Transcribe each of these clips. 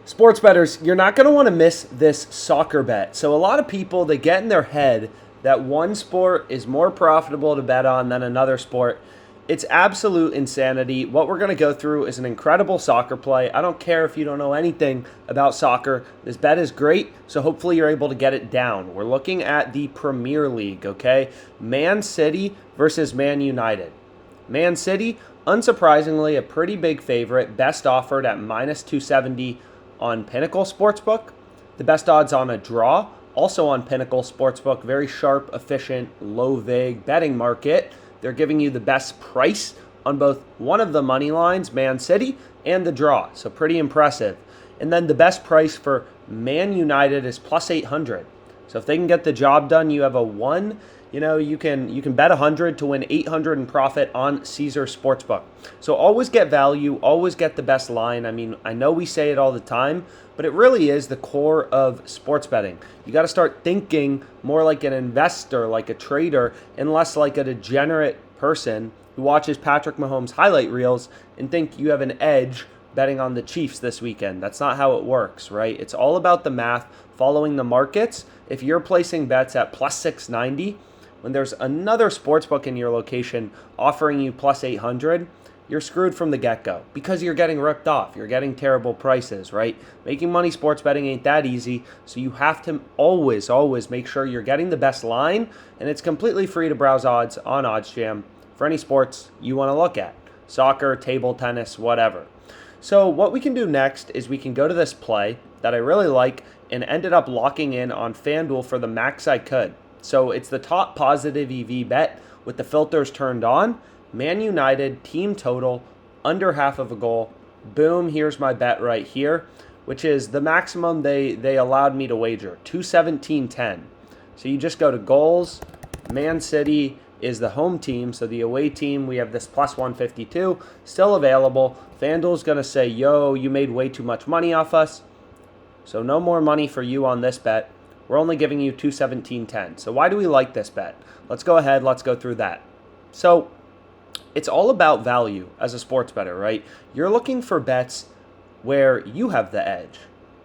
Sports bettors, you're not going to want to miss this soccer bet. So a lot of people, they get in their head that one sport is more profitable to bet on than another sport. It's absolute insanity. What we're going to go through is an incredible soccer play. I don't care if you don't know anything about soccer. This bet is great, so hopefully you're able to get it down. We're looking at the Premier League, okay? Man City versus Man United. Man City, unsurprisingly, a pretty big favorite, best offered at minus 270 on Pinnacle Sportsbook. The best odds on a draw, also on Pinnacle Sportsbook. Very sharp, efficient, low vig betting market. They're giving you the best price on both one of the money lines, Man City, and the draw. So pretty impressive. And then the best price for Man United is plus 800. So if they can get the job done, you have a one. You can bet 100 to win 800 in profit on Caesar Sportsbook. So always get value, always get the best line. I mean, I know we say it all the time, but it really is the core of sports betting. You got to start thinking more like an investor, like a trader, and less like a degenerate person who watches Patrick Mahomes highlight reels and think you have an edge betting on the Chiefs this weekend. That's not how it works, right? It's all about the math, following the markets. If you're placing bets at plus 690, when there's another sportsbook in your location offering you plus 800, you're screwed from the get-go because you're getting ripped off. You're getting terrible prices, right? Making money sports betting ain't that easy, so you have to always make sure you're getting the best line, and it's completely free to browse odds on OddsJam for any sports you want to look at. Soccer, table tennis, whatever. So what we can do next is we can go to this play that I really like and ended up locking in on FanDuel for the max I could. So it's the top positive EV bet with the filters turned on. Man United, team total, under half of a goal. Boom, here's my bet right here, which is the maximum they allowed me to wager, 217.10. So you just go to goals. Man City is the home team, so the away team, we have this plus 152, still available. FanDuel's going to say, yo, you made way too much money off us, so no more money for you on this bet. We're only giving you 217.10. So why do we like this bet? Let's go ahead. Let's go through that. So it's all about value as a sports bettor, right? You're looking for bets where you have the edge.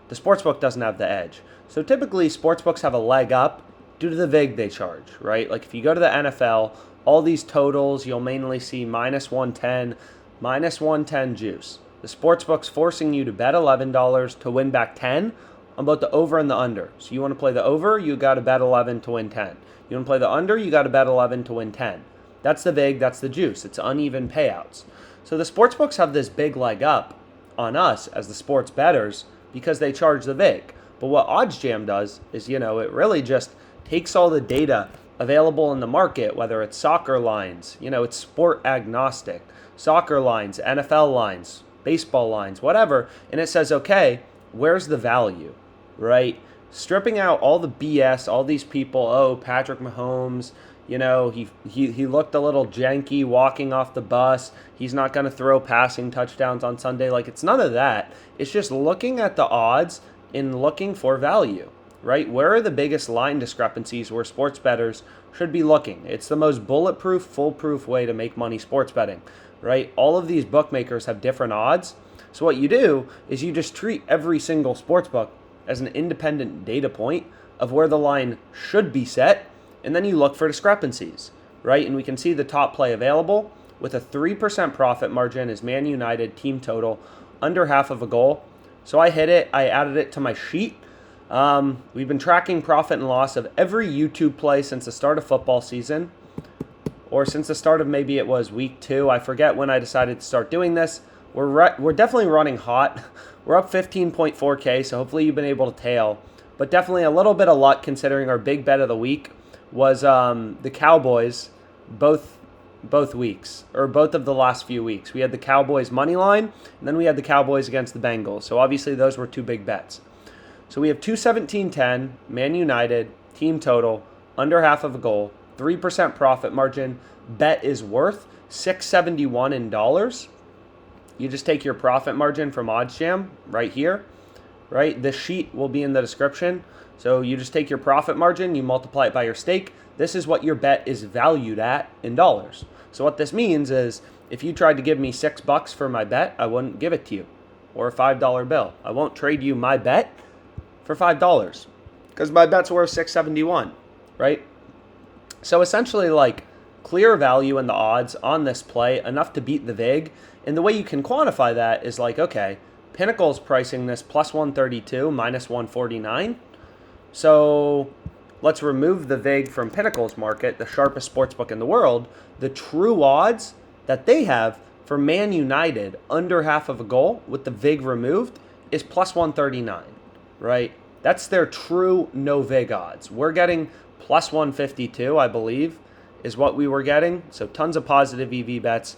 The sportsbook doesn't have the edge. So typically sportsbooks have a leg up due to the vig they charge, right? Like if you go to the NFL, all these totals, you'll mainly see minus 110 juice. The sportsbook's forcing you to bet $11 to win back 10 on both the over and the under. So you want to play the over, you got to bet 11 to win 10. You want to play the under, you got to bet 11 to win 10. That's the vig, that's the juice. It's uneven payouts. So the sportsbooks have this big leg up on us as the sports bettors because they charge the vig. But what OddsJam does is, it really just takes all the data available in the market, whether it's soccer lines, it's sport agnostic, soccer lines, NFL lines, baseball lines, whatever, and it says, okay, where's the value? Right? Stripping out all the BS, all these people, Patrick Mahomes, he looked a little janky walking off the bus. He's not going to throw passing touchdowns on Sunday. Like, it's none of that. It's just looking at the odds and looking for value, right? Where are the biggest line discrepancies where sports bettors should be looking? It's the most bulletproof, foolproof way to make money sports betting, right? All of these bookmakers have different odds. So what you do is you just treat every single sportsbook as an independent data point of where the line should be set, and then you look for discrepancies, right? And we can see the top play available with a 3% profit margin is Man United team total under half of a goal. So I hit it. I added it to my sheet. We've been tracking profit and loss of every YouTube play since the start of football season, or since the start of maybe it was week 2. I forget when I decided to start doing this. We're definitely running hot. We're up 15.4K, so hopefully you've been able to tail. But definitely a little bit of luck considering our big bet of the week was the Cowboys both weeks, or both of the last few weeks. We had the Cowboys money line, and then we had the Cowboys against the Bengals. So obviously those were two big bets. So we have 217.10, Man United, team total, under half of a goal, 3% profit margin. Bet is worth $671 in dollars. You just take your profit margin from OddsJam right here, right? This sheet will be in the description. So you just take your profit margin, you multiply it by your stake. This is what your bet is valued at in dollars. So what this means is if you tried to give me $6 for my bet, I wouldn't give it to you. or a $5 bill. I won't trade you my bet for $5 because my bet's worth $6.71, right? So essentially, like, clear value in the odds on this play, enough to beat the VIG. And the way you can quantify that is like, okay, Pinnacle's pricing this plus 132, minus 149. So let's remove the VIG from Pinnacle's market, the sharpest sportsbook in the world. The true odds that they have for Man United under half of a goal with the VIG removed is plus 139, right? That's their true no VIG odds. We're getting plus 152, I believe, is what we were getting. So tons of positive EV bets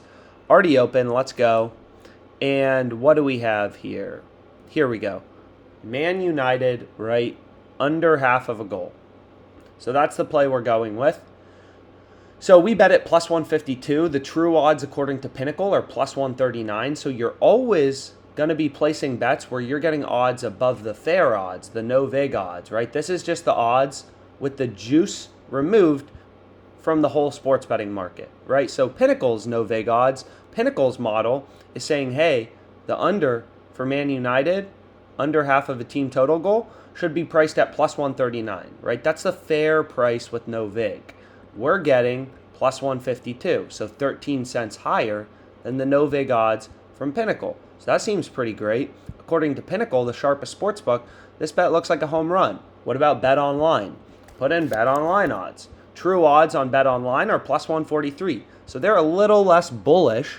already open. Let's go. And what do we have here? Here we go. Man United, right, under half of a goal. So that's the play we're going with. So we bet at plus 152. The true odds, according to Pinnacle, are plus 139. So you're always going to be placing bets where you're getting odds above the fair odds, the no VIG odds, right? This is just the odds with the juice removed from the whole sports betting market, right? So Pinnacle's no VIG odds, Pinnacle's model is saying, hey, the under for Man United, under half of a team total goal, should be priced at plus 139, right? That's the fair price with no VIG. We're getting plus 152, so 13 cents higher than the no VIG odds from Pinnacle. So that seems pretty great. According to Pinnacle, the sharpest sportsbook, this bet looks like a home run. What about Bet Online? Put in Bet Online odds. True odds on Bet Online are plus 143. So they're a little less bullish,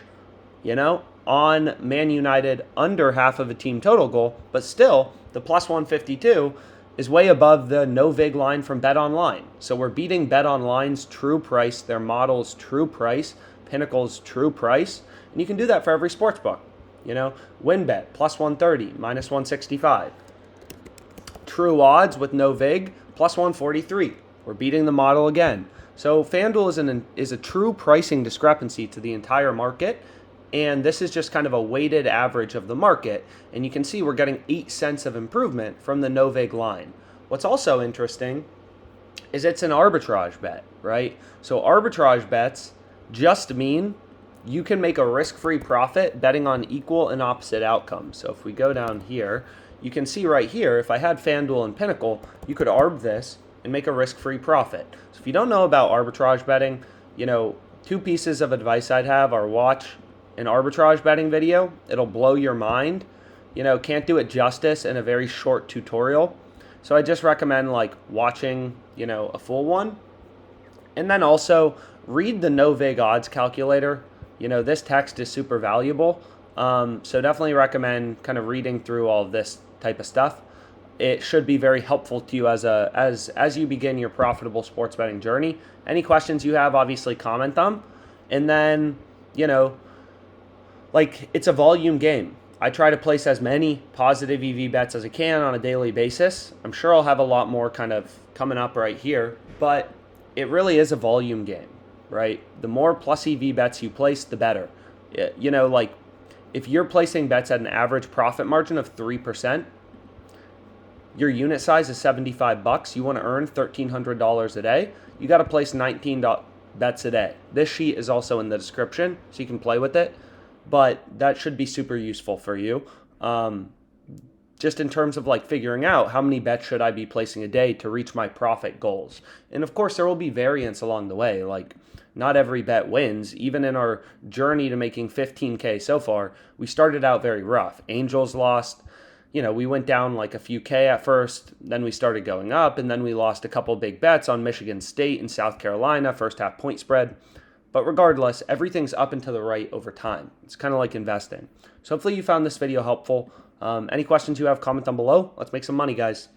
on Man United under half of a team total goal, but still the plus 152 is way above the no VIG line from Bet Online. So we're beating Bet Online's true price, their model's true price, Pinnacle's true price, and you can do that for every sportsbook. WinBet plus 130, minus 165. True odds with no VIG plus 143. We're beating the model again. So FanDuel is a true pricing discrepancy to the entire market, and this is just kind of a weighted average of the market, and you can see we're getting 8 cents of improvement from the no VIG line. What's also interesting is it's an arbitrage bet, right? So arbitrage bets just mean you can make a risk-free profit betting on equal and opposite outcomes. So if we go down here, you can see right here, if I had FanDuel and Pinnacle, you could arb this and make a risk-free profit. So if you don't know about arbitrage betting, 2 pieces of advice I'd have are watch an arbitrage betting video. It'll blow your mind. Can't do it justice in a very short tutorial. So I just recommend watching, a full one. And then also read the no VIG odds calculator. This text is super valuable. So definitely recommend kind of reading through all of this type of stuff. It should be very helpful to you as you begin your profitable sports betting journey. Any questions you have, obviously comment them. And then, it's a volume game. I try to place as many positive EV bets as I can on a daily basis. I'm sure I'll have a lot more kind of coming up right here, but it really is a volume game, right? The more plus EV bets you place, the better. If you're placing bets at an average profit margin of 3%, your unit size is $75. You want to earn $1,300 a day. You got to place 19 bets a day. This sheet is also in the description, so you can play with it. But that should be super useful for you. Just in terms of figuring out how many bets should I be placing a day to reach my profit goals. And of course, there will be variance along the way. Not every bet wins. Even in our journey to making $15K so far, we started out very rough. Angels lost. We went down a few K at first, then we started going up, and then we lost a couple big bets on Michigan State and South Carolina, first half point spread. But regardless, everything's up and to the right over time. It's kind of like investing. So hopefully you found this video helpful. Any questions you have, comment down below. Let's make some money, guys.